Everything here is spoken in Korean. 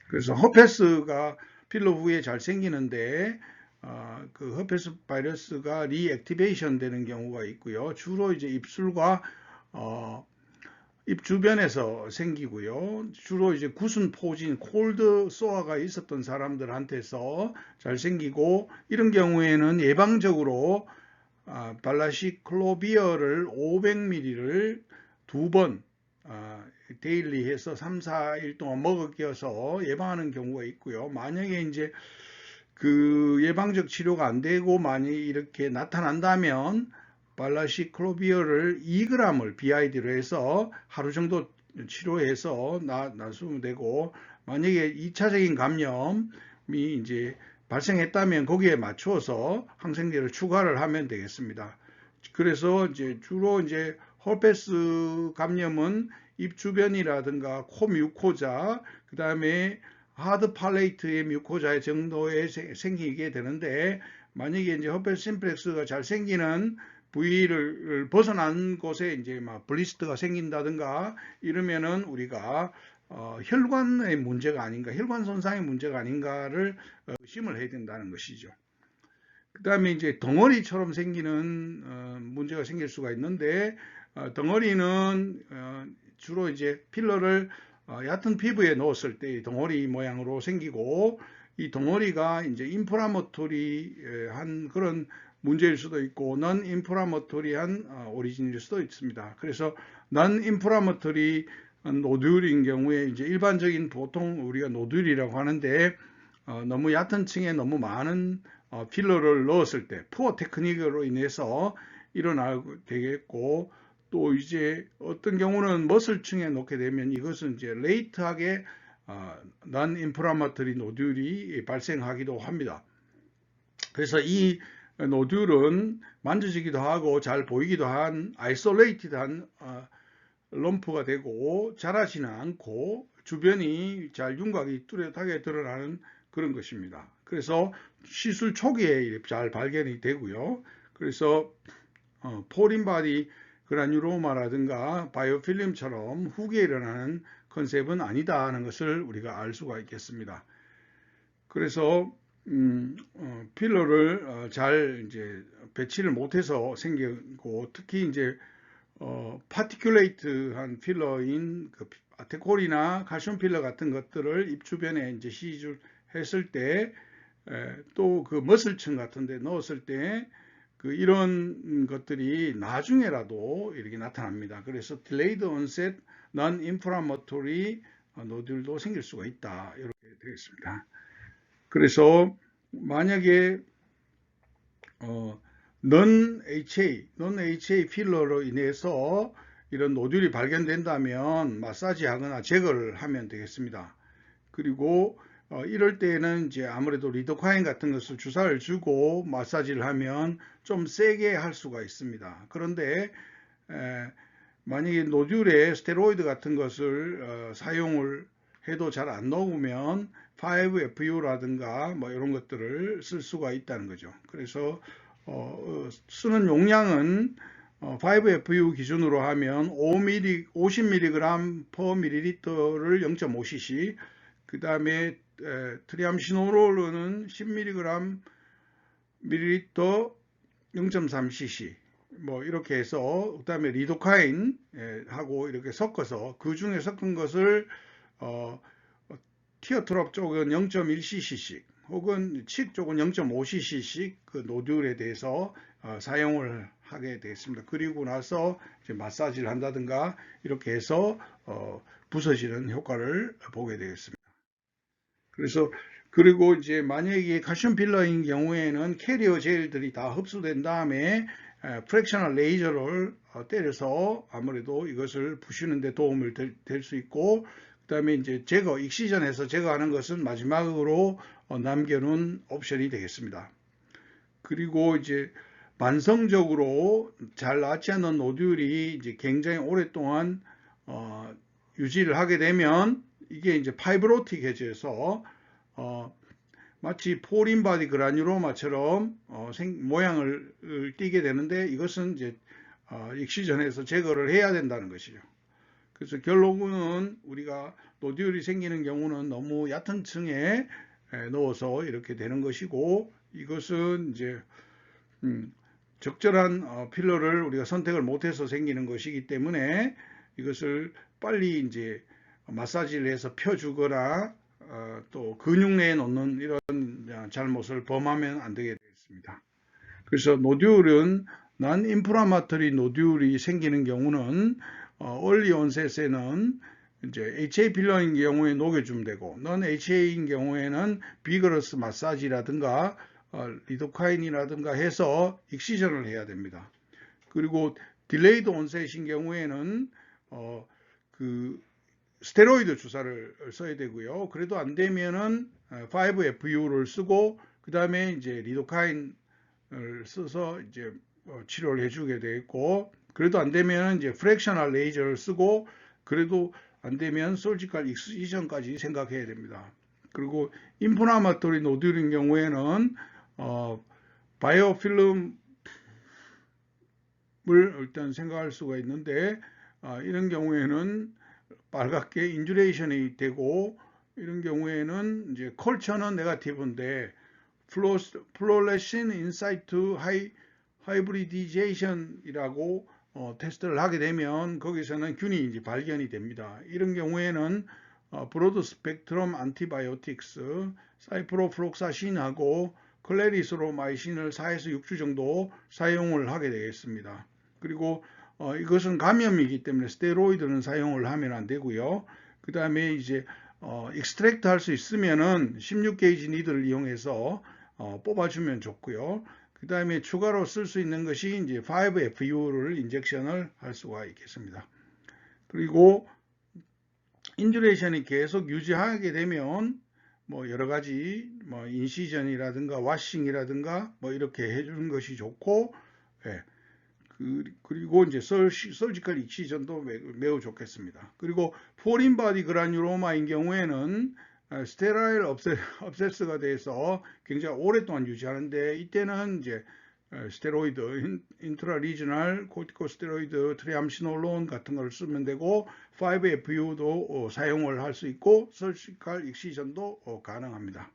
그래서 허페스가 필러 후에 잘 생기는데 그 허페스 바이러스가 리액티베이션 되는 경우가 있고요. 주로 이제 입술과 입 주변에서 생기고요. 주로 이제 구순 포진, 콜드 소어가 있었던 사람들한테서 잘 생기고, 이런 경우에는 예방적으로 발라시클로비어를 500ml를 두 번 데일리 해서 3, 4일 동안 먹여서 예방하는 경우가 있고요. 만약에 이제 그 예방적 치료가 안 되고 만약 이렇게 나타난다면 발라시클로비어를 2g을 BID로 해서 하루 정도 치료해서 놔두면 되고, 만약에 2차적인 감염이 이제 발생했다면 거기에 맞춰서 항생제를 추가를 하면 되겠습니다. 그래서 이제 주로 이제 허페스 감염은 입 주변이라든가 코 뮤코자, 그 다음에 하드 팔레이트의 뮤코자 정도에 생기게 되는데, 만약에 이제 허페스 심플렉스가 잘 생기는 부위를 벗어난 곳에 이제 막 블리스터가 생긴다든가 이러면은 우리가 혈관의 문제가 아닌가, 혈관 손상의 문제가 아닌가를 의심을 해야 된다는 것이죠. 그 다음에 이제 덩어리처럼 생기는 문제가 생길 수가 있는데, 덩어리는 주로 이제 필러를 얕은 피부에 넣었을 때 덩어리 모양으로 생기고, 이 덩어리가 이제 인플라머토리한 그런 문제일 수도 있고, 넌 인플라머토리한 오리진일 수도 있습니다. 그래서 넌 인플라머토리 노듈인 경우에 이제 일반적인 보통 우리가 노듈이라고 하는데, 너무 얕은 층에 너무 많은 필러를 넣었을 때 푸어 테크닉으로 인해서 일어나게 되겠고, 또 이제 어떤 경우는 머슬층에 놓게 되면 이것은 이제 레이트하게 난 인플라마토리 노듈이 발생하기도 합니다. 그래서 이 노듈은 만져지기도 하고 잘 보이기도 한 아이솔레이티드한 럼프가 되고, 자라지는 않고 주변이 잘 윤곽이 뚜렷하게 드러나는 그런 것입니다. 그래서 시술 초기에 잘 발견이 되고요. 그래서 포린바디 그라뉴로마라든가 바이오필름처럼 후기에 일어나는 컨셉은 아니다 하는 것을 우리가 알 수가 있겠습니다. 그래서 필러를 잘 이제 배치를 못해서 생기고, 특히 이제 파티큘레이트한 필러인 그 아테콜이나 칼슘 필러 같은 것들을 입 주변에 이제 시술했을 때, 또 그 머슬층 같은 데 넣었을 때 그 이런 것들이 나중에라도 이렇게 나타납니다. 그래서 delayed onset non-inflammatory 노듈도 생길 수가 있다, 이렇게 되겠습니다. 그래서 만약에 non-HA 필러로 인해서 이런 노듈이 발견된다면 마사지하거나 제거를 하면 되겠습니다. 그리고 이럴 때에는 이제 아무래도 리도카인 같은 것을 주사를 주고 마사지를 하면 좀 세게 할 수가 있습니다. 그런데 만약에 노듈에 스테로이드 같은 것을 사용을 해도 잘 안 녹으면 5FU라든가 뭐 이런 것들을 쓸 수가 있다는 거죠. 그래서 쓰는 용량은 5FU 기준으로 하면 50mg per ml를 0.5cc, 그 다음에 트리암시노롤은 10mg ml 0.3cc 뭐 이렇게 해서, 그 다음에 리도카인 하고 이렇게 섞어서, 그 중에 섞은 것을 티어트롭 쪽은 0.1cc씩 혹은 칡 쪽은 0.5cc씩 그 노듈에 대해서 사용을 하게 되겠습니다. 그리고 나서 이제 마사지를 한다든가 이렇게 해서 부서지는 효과를 보게 되겠습니다. 그래서 그리고 이제 만약에 칼슘 필러인 경우에는 캐리어 젤들이 다 흡수된 다음에 프랙셔널 레이저를 때려서 아무래도 이것을 부시는 데 도움을 될 수 있고, 그 다음에 이제 제거, 익시전해서 제거하는 것은 마지막으로 남겨놓은 옵션이 되겠습니다. 그리고 이제 만성적으로 잘 낫지 않는 노듈이 이제 굉장히 오랫동안 유지를 하게 되면 이게 이제 파이브로틱해져서 마치 포린바디 그라뉴로마처럼 모양을 띠게 되는데, 이것은 이제 익시전해서 제거를 해야 된다는 것이죠. 그래서 결론은 우리가 노듈이 생기는 경우는 너무 얕은 층에 넣어서 이렇게 되는 것이고, 이것은 이제 적절한 필러를 우리가 선택을 못해서 생기는 것이기 때문에 이것을 빨리 이제 마사지를 해서 펴주거나 또 근육 내에 놓는 이런 잘못을 범하면 안 되게 되겠습니다. 그래서 노듈은 난 인플라마토리 노듈이 생기는 경우는 얼리 온셋에는 이제 HA 필러인 경우에 녹여주면 되고, 넌 HA인 경우에는 비거러스 마사지라든가 리도카인이라든가 해서 익시전을 해야 됩니다. 그리고 딜레이드 온셋인 경우에는 그 스테로이드 주사를 써야 되고요. 그래도 안 되면은 5FU를 쓰고 그 다음에 이제 리도카인을 써서 이제 치료를 해주게 되겠고, 그래도 안 되면 이제 프랙셔널 레이저를 쓰고, 그래도 안 되면 솔지컬 익시전까지 생각해야 됩니다. 그리고 인플라마토리 노듈인 경우에는 바이오필름을 일단 생각할 수가 있는데, 이런 경우에는 빨갛게 인주레이션이 되고, 이런 경우에는 이제 컬처는 네거티브인데 플로레신 인사이트 하이브리디제이션이라고 테스트를 하게 되면 거기서는 균이 이제 발견이 됩니다. 이런 경우에는 브로드 스펙트럼 안티바이오틱스 사이프로플록사신하고 클레리스로마이신을 4에서 6주 정도 사용을 하게 되겠습니다. 그리고 이것은 감염이기 때문에 스테로이드는 사용을 하면 안 되고요. 그 다음에 이제 익스트랙트 할 수 있으면은 16게이지 니들을 이용해서 뽑아주면 좋고요. 그 다음에 추가로 쓸 수 있는 것이 이제 5FU를 인젝션을 할 수가 있겠습니다. 그리고 인주레이션이 계속 유지하게 되면 뭐 여러 가지 뭐 인시전이라든가 와싱이라든가 뭐 이렇게 해주는 것이 좋고, 예. 그리고 이제 서지컬 익시전도 매우 좋겠습니다. 그리고 포린 바디 그라뉴로마인 경우에는 스테라일 업세스가 돼서 굉장히 오랫동안 유지하는데, 이때는 이제 스테로이드, 인트라리지널 코티코스테로이드, 트리암시놀론 같은 걸 쓰면 되고, 5FU도 사용을 할 수 있고, 서지컬 익시전도 가능합니다.